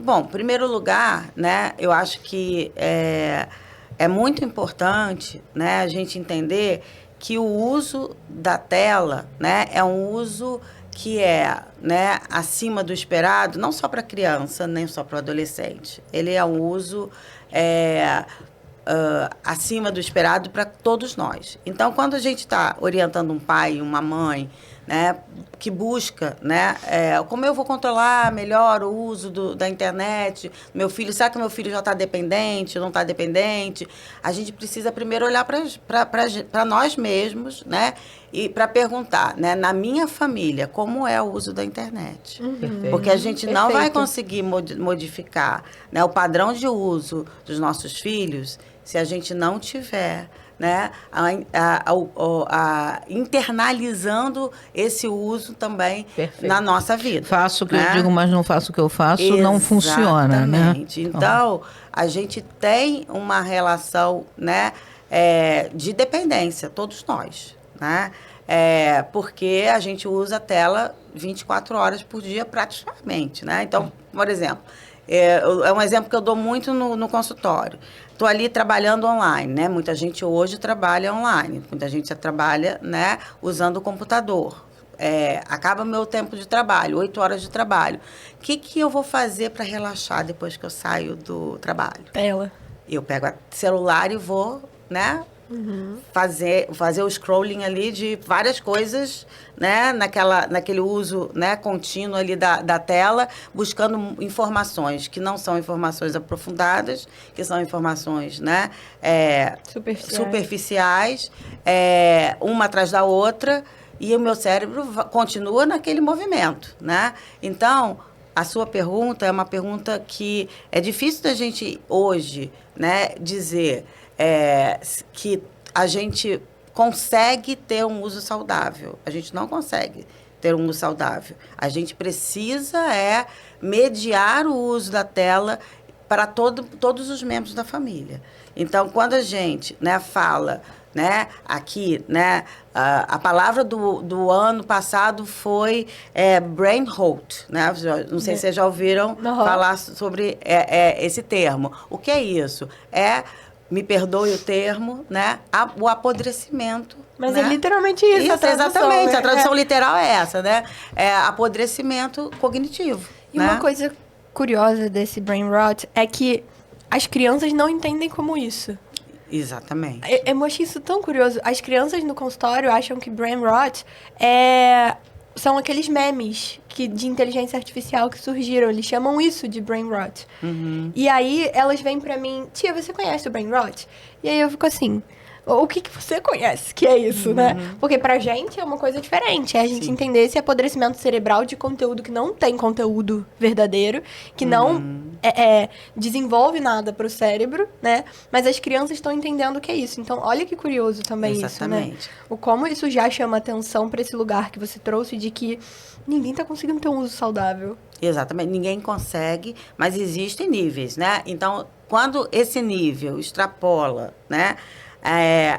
Bom, em primeiro lugar, né, eu acho que é muito importante, né, a gente entender que o uso da tela, né, é um uso que é, né, acima do esperado, não só para a criança, nem só para o adolescente. Ele é um uso acima do esperado para todos nós. Então, quando a gente está orientando um pai, uma mãe, né, que busca, né, como eu vou controlar melhor o uso da internet, meu filho, será que meu filho já está dependente, não está dependente? A gente precisa primeiro olhar para nós mesmos, né, e para perguntar, né, na minha família, como é o uso da internet? Porque a gente não vai conseguir modificar, né, o padrão de uso dos nossos filhos se a gente não tiver, né, internalizando esse uso também na nossa vida. Faço o que né? eu digo, mas não faço o que eu faço, não funciona, né? Exatamente. Então, a gente tem uma relação, né, de dependência, todos nós, né? Porque a gente usa a tela 24 horas por dia praticamente, né? Então, por exemplo, é um exemplo que eu dou muito no consultório. Estou ali trabalhando online, né? Muita gente hoje trabalha online, muita gente já trabalha, né, usando o computador. Acaba meu tempo de trabalho, 8 horas de trabalho. O que eu vou fazer para relaxar depois que eu saio do trabalho? Tela. Eu pego o celular e vou, né, fazer o scrolling ali de várias coisas, né, naquele uso, né, contínuo ali da tela, buscando informações que não são informações aprofundadas, que são informações, né, superficiais, uma atrás da outra, e o meu cérebro continua naquele movimento, né? Então, a sua pergunta é uma pergunta que é difícil da gente hoje, né, dizer que a gente consegue ter um uso saudável. A gente não consegue ter um uso saudável. A gente precisa mediar o uso da tela para todos os membros da família. Então, quando a gente, né, fala, né, aqui, né, a palavra do ano passado foi brain rot, né? Não sei se vocês já ouviram falar sobre esse termo. O que é isso? Me perdoe o termo, né? O apodrecimento. Mas né? é literalmente isso, a tradução, exatamente. Né? A tradução literal é essa, né? É apodrecimento cognitivo. E né? uma coisa curiosa desse brain rot é que as crianças não entendem como isso. Exatamente. Eu achei isso tão curioso. As crianças no consultório acham que brain rot são aqueles memes de inteligência artificial que surgiram. Eles chamam isso de brain rot. E aí, elas vêm pra mim, tia, você conhece o brain rot? E aí eu fico assim, o que você conhece que é isso, né? Porque pra gente é uma coisa diferente. É a gente entender esse apodrecimento cerebral de conteúdo que não tem conteúdo verdadeiro, que não desenvolve nada pro cérebro, né? Mas as crianças estão entendendo o que é isso. Então, olha que curioso também isso, né? O como isso já chama atenção pra esse lugar que você trouxe de que ninguém tá conseguindo ter um uso saudável. Exatamente. Ninguém consegue, mas existem níveis, né? Então, quando esse nível extrapola, né?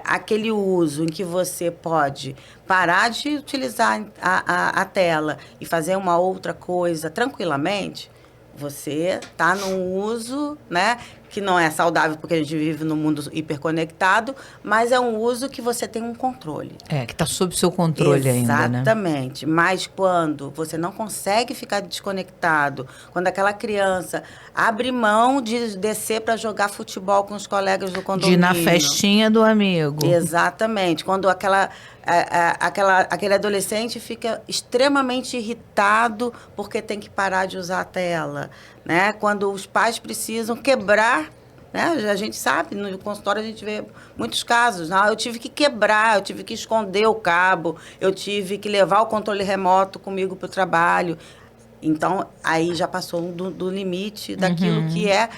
Aquele uso em que você pode parar de utilizar a tela e fazer uma outra coisa tranquilamente, você está num uso, né, que não é saudável porque a gente vive num mundo hiperconectado, mas é um uso que você tem um controle. Que está sob seu controle ainda, né? Exatamente. Mas quando você não consegue ficar desconectado, quando aquela criança abre mão de descer para jogar futebol com os colegas do condomínio. De ir na festinha do amigo. Exatamente. Quando aquele adolescente fica extremamente irritado porque tem que parar de usar a tela, né? Quando os pais precisam quebrar, né? A gente sabe, no consultório a gente vê muitos casos. Eu tive que quebrar, eu tive que esconder o cabo, eu tive que levar o controle remoto comigo para o trabalho. Então, aí já passou do limite daquilo que é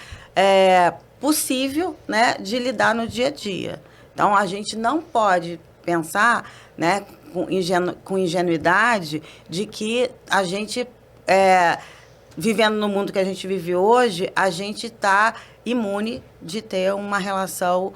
possível, né, de lidar no dia a dia. Então, a gente não pode pensar, né, com ingenuidade de que a gente, vivendo no mundo que a gente vive hoje, a gente está imune de ter uma relação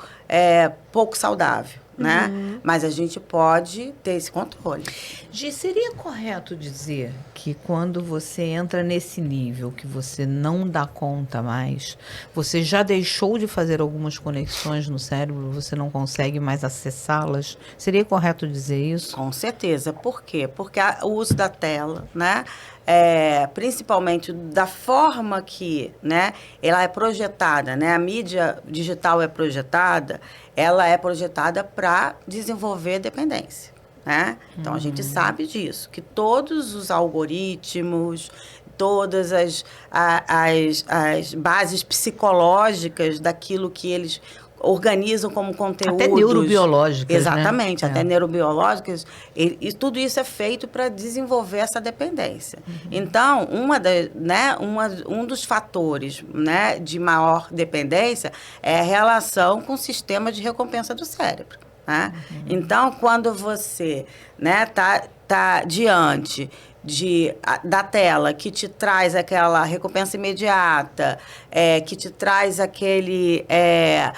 pouco saudável. né? Mas a gente pode ter esse controle. Gi, seria correto dizer que quando você entra nesse nível que você não dá conta mais, você já deixou de fazer algumas conexões no cérebro, você não consegue mais acessá-las? Seria correto dizer isso? Com certeza. Por quê? Porque o uso da tela, né? Principalmente da forma que, né, ela é projetada, né? A mídia digital é projetada, ela é projetada para desenvolver dependência, né? Então, a gente sabe disso, que todos os algoritmos, todas as bases psicológicas daquilo que eles organizam como conteúdos. Até neurobiológicas, exatamente, né? até neurobiológicas. E tudo isso é feito para desenvolver essa dependência. Então, um dos fatores, né, de maior dependência é a relação com o sistema de recompensa do cérebro. Né? Então, quando você, né, tá diante da tela que te traz aquela recompensa imediata, que te traz aquela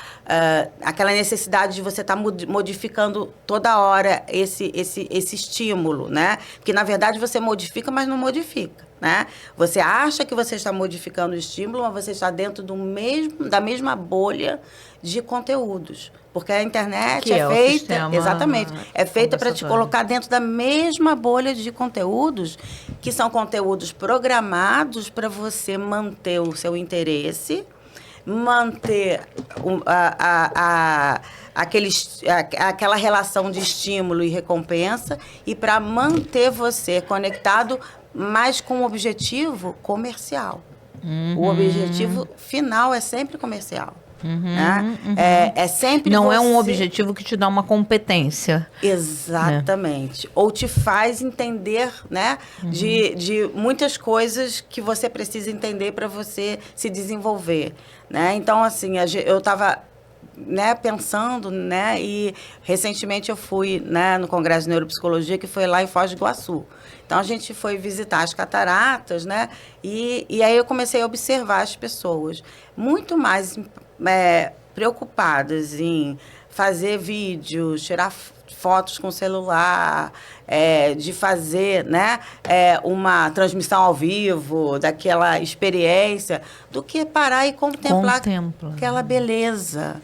necessidade de você estar modificando toda hora esse estímulo, né? Porque, na verdade, você modifica, mas não modifica. Né? Você acha que você está modificando o estímulo, mas você está dentro da mesma bolha de conteúdos. Porque a internet que é feita... Exatamente. É feita para te compensatório. colocar dentro da mesma bolha de conteúdos, que são conteúdos programados para você manter o seu interesse, manter aquela relação de estímulo e recompensa, e para manter você conectado, mas com o objetivo comercial. O objetivo final é sempre comercial. Né? É sempre Não é um você... objetivo que te dá uma competência. Exatamente. Ou te faz entender, né, de muitas coisas que você precisa entender para você se desenvolver. Né? Então, assim, eu estava, né, pensando, né, e recentemente eu fui, né, no Congresso de Neuropsicologia, que foi lá em Foz do Iguaçu. Então, a gente foi visitar as cataratas, né, e aí eu comecei a observar as pessoas muito mais preocupadas em fazer vídeos, tirar fotos com celular, de fazer, né, uma transmissão ao vivo daquela experiência, do que parar e contemplar aquela beleza,